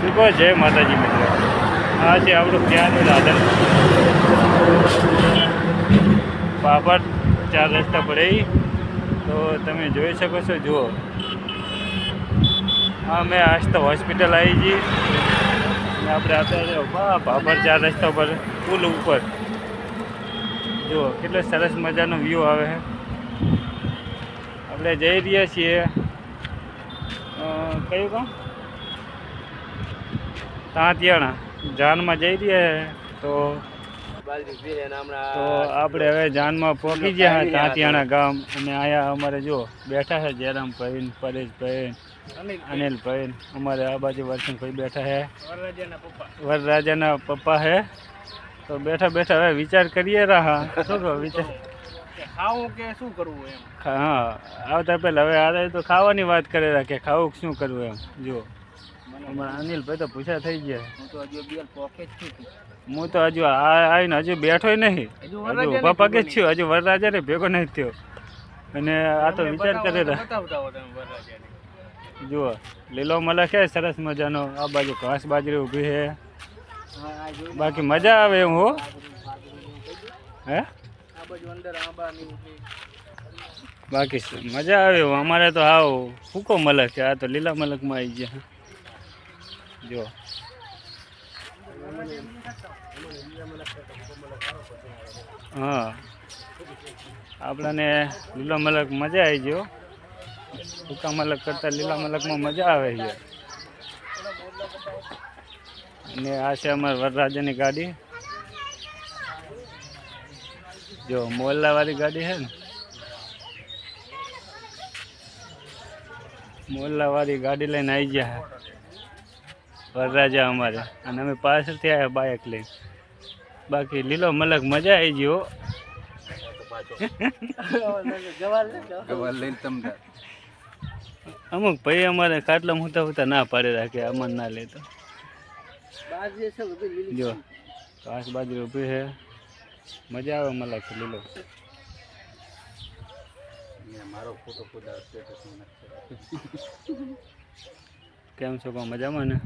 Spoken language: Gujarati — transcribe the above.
શું કહો? જય માતાજી મિત્રો. આ છે આપણું ત્યાંનું દાદન પાપડ 4 રસ્તા પડે. તો તમે જોઈ શકો છો. જુઓ, હા મેં આજ તો હોસ્પિટલ આવી જઈ અને આપણે અત્યારે પાપડ 4 રસ્તા પર પુલ ઉપર જુઓ કેટલો સરસ મજાનો વ્યૂ આવે છે. આપણે જઈ રહ્યા છીએ કયું કામ તાંતિયાણા જાનમાં જઈ રહ્યા તો આપણે હવે જાનમાં પહોંચી ગયા તાંતિયાણા ગામ. અને અહીંયા અમારે જો બેઠા છે જયરામભાઈ, પરેશભાઈ, અનિલભાઈ. અમારે આ બાજુ વર્ષનભાઈ બેઠા છે, વરરાજાના પપ્પા છે. તો બેઠા બેઠા હવે વિચાર કરીએ રહ્યા શું કહો વિચાર ખાવું કે શું કરવું એમ. હા આવતા પહેલાં હવે આ તો ખાવાની વાત કરે કે ખાવું શું કરવું એમ. જુઓ અમારા અનિલભાઈ તો પૂછા થઈ ગયા. હું તો હજુ આવીને હજુ બેઠો નહીં, હજુ ઊભા પગે જ છું, હજુ વરરાજા ને ભેગો નહીં થયો. અને આ તો વિચાર કરે જુઓ લીલો મલક છે સરસ મજાનો. આ બાજુ ઘાસ બાજરી ઊભી છે. બાકી મજા આવે એમ હો. હે બાકી મજા આવે એવું. અમારે તો આવ સૂકો મલક છે, આ તો લીલા મલકમાં આવી ગયા. જો હા આપણને લીલા મલક મજા આવી ગયો. સૂકા મલક કરતાં લીલા મલકમાં મજા આવે છે. અને આ છે અમારા વરરાજાની ગાડી. જો મોહલ્લાવાળી ગાડી છે ને, મોહલ્લાવાળી ગાડી લઈને આવી ગયા વરરાજા અમારે. અને અમે પાછળથી આવ્યા બાઇક લઈને. બાકી લીલો મલક મજા આવી ગયો. અમુક ભાઈ અમારે ખાટલા હુતા હુતા ના પાડે રાખે, અમન ના લેતો. જો ઘાસ બાજરી ઊભી છે, મજા આવે મલક લીલો. મારો ફોટો કેમ છો? મજામાં ને?